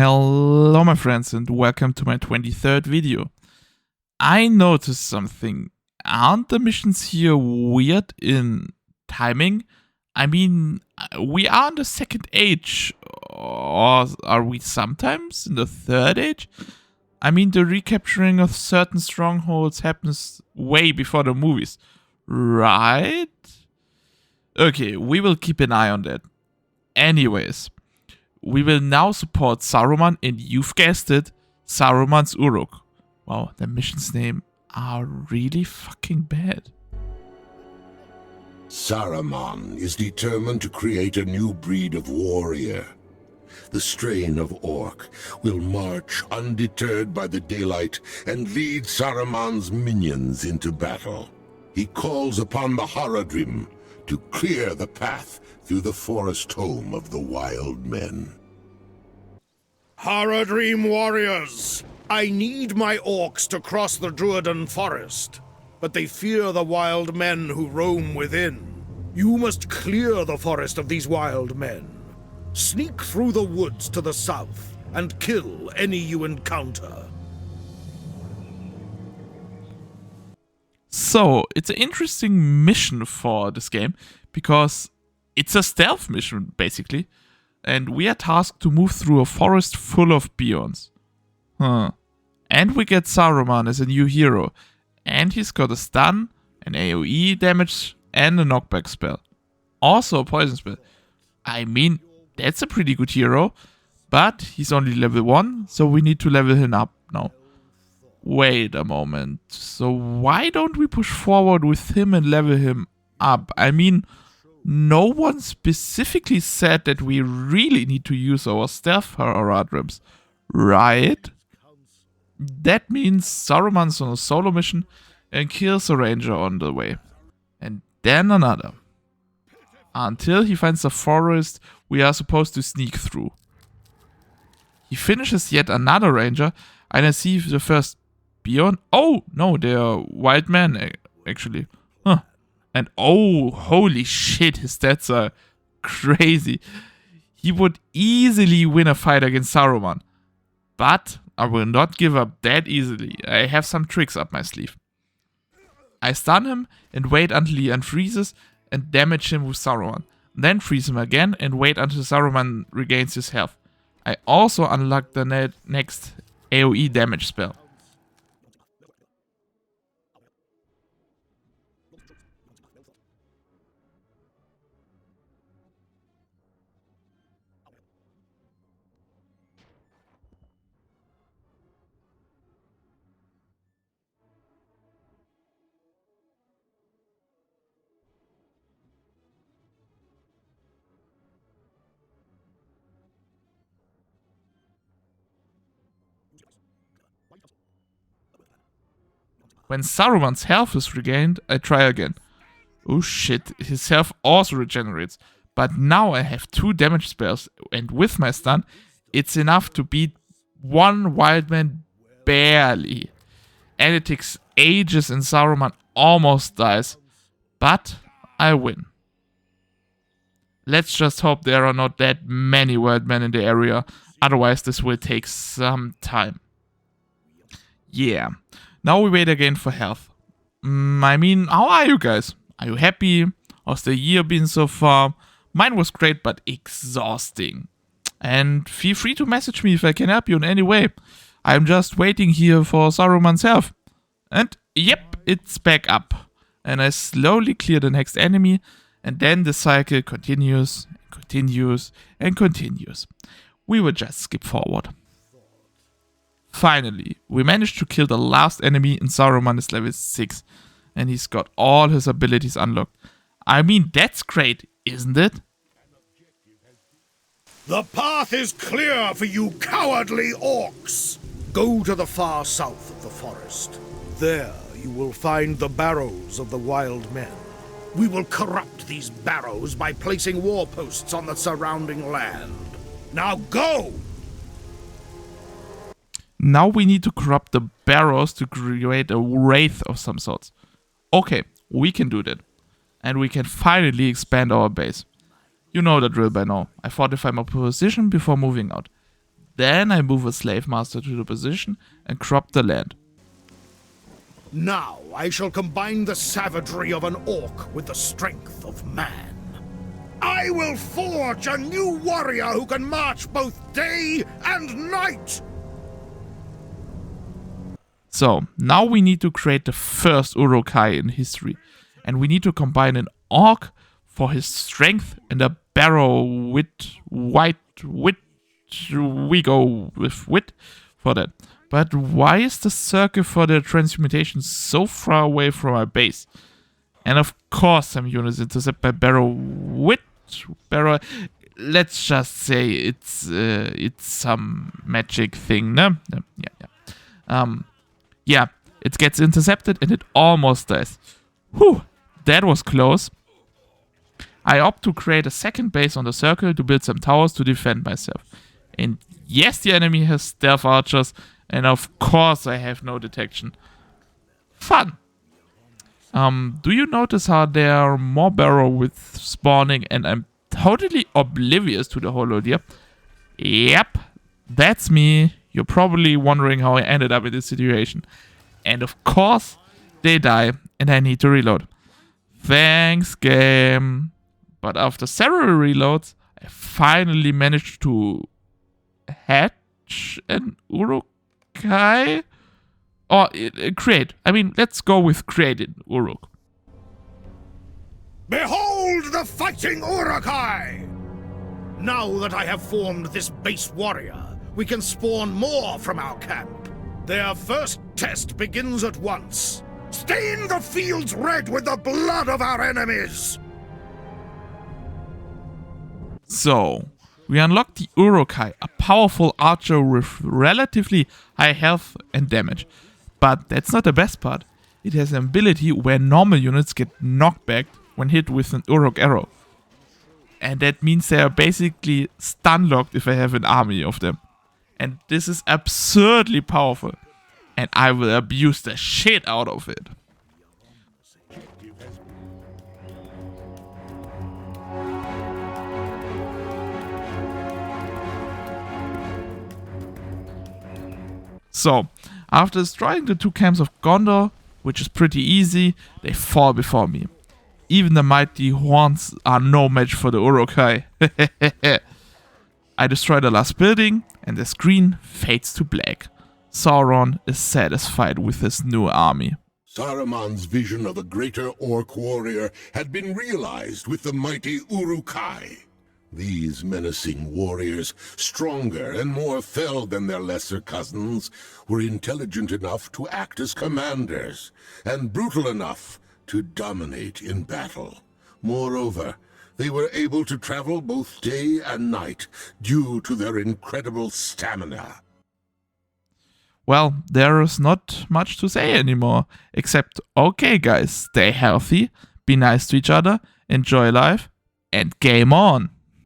Hello my friends and welcome to my 23rd video. I noticed something. Aren't the missions here weird in timing? I mean, we are in the second age, or are we sometimes in the third age? I mean, the recapturing of certain strongholds happens way before the movies, right? Okay, we will keep an eye on that. Anyways, we will now support Saruman and you've guessed it, Saruman's Uruk. Wow, the mission's name are really fucking bad. Saruman is determined to create a new breed of warrior. The strain of Orc will march undeterred by the daylight and lead Saruman's minions into battle. He calls upon the Haradrim to clear the path through the forest home of the wild men. Haradrim warriors! I need my orcs to cross the Druidan forest, but they fear the wild men who roam within. You must clear the forest of these wild men. Sneak through the woods to the south and kill any you encounter. So, it's an interesting mission for this game, because it's a stealth mission, basically. And we are tasked to move through a forest full of Beyonds. And we get Saruman as a new hero. And he's got a stun, an AoE damage, and a knockback spell. Also a poison spell. I mean, that's a pretty good hero. But he's only level 1, so we need to level him up now. Wait a moment. So why don't we push forward with him and level him up? I mean, no one specifically said that we really need to use our stealth Haradrims, right? That means Saruman's on a solo mission and kills a ranger on the way. And then another. Until he finds a forest we are supposed to sneak through. He finishes yet another ranger and I see the first Beyond. Oh, no, they're wild men, actually. Huh. And oh, holy shit, his stats are crazy. He would easily win a fight against Saruman. But I will not give up that easily. I have some tricks up my sleeve. I stun him and wait until he unfreezes and damage him with Saruman. Then freeze him again and wait until Saruman regains his health. I also unlock the next AoE damage spell. When Saruman's health is regained, I try again. Oh shit, his health also regenerates. But now I have 2 damage spells, and with my stun, it's enough to beat one wildman barely. And it takes ages and Saruman almost dies. But I win. Let's just hope there are not that many wildmen in the area, otherwise this will take some time. Yeah. Now we wait again for health. I mean, how are you guys? Are you happy? How's the year been so far? Mine was great, but exhausting. And feel free to message me if I can help you in any way. I'm just waiting here for Saruman's health. And yep, it's back up. And I slowly clear the next enemy. And then the cycle continues, continues, and continues. We will just skip forward. Finally, we managed to kill the last enemy and Saruman is level 6. And he's got all his abilities unlocked. I mean, that's great, isn't it? The path is clear for you cowardly orcs! Go to the far south of the forest. There you will find the barrows of the wild men. We will corrupt these barrows by placing war posts on the surrounding land. Now go! Now we need to corrupt the barrows to create a wraith of some sorts. Okay, we can do that. And we can finally expand our base. You know the drill by now. I fortify my position before moving out. Then I move a slave master to the position and crop the land. Now I shall combine the savagery of an orc with the strength of man. I will forge a new warrior who can march both day and night! So, now we need to create the first Uruk-Hai in history. And we need to combine an orc for his strength and a barrow with white wit. We go with wit for that. But why is the circle for the transmutation so far away from our base? And of course some units intercept by barrow wit. Barrow. Let's just say it's some magic thing, no? Yeah, it gets intercepted and it almost dies. Whew, that was close. I opt to create a second base on the circle to build some towers to defend myself. And yes, the enemy has stealth archers, and of course I have no detection. Fun! Do you notice how there are more barrow with spawning and I'm totally oblivious to the whole idea? Yep, that's me. You're probably wondering how I ended up in this situation. And of course, they die and I need to reload. Thanks, game. But after several reloads, I finally managed to hatch an Uruk-Hai? Or create. I mean, let's go with created Uruk. Behold the fighting Uruk-Hai! Now that I have formed this base warrior, we can spawn more from our camp. Their first test begins at once. Stain the fields red with the blood of our enemies! So, we unlock the Uruk-Hai, a powerful archer with relatively high health and damage. But that's not the best part. It has an ability where normal units get knocked back when hit with an Uruk arrow. And that means they are basically stun locked if I have an army of them. And this is absurdly powerful. And I will abuse the shit out of it. So, after destroying the two camps of Gondor, which is pretty easy, they fall before me. Even the mighty horns are no match for the Uruk-Hai. I destroy the last building, and the screen fades to black. Sauron is satisfied with his new army. Saruman's vision of a greater orc warrior had been realized with the mighty Uruk-Hai. These menacing warriors, stronger and more fell than their lesser cousins, were intelligent enough to act as commanders, and brutal enough to dominate in battle. Moreover, they were able to travel both day and night due to their incredible stamina. Well, there is not much to say anymore, except, okay guys, stay healthy, be nice to each other, enjoy life, and game on!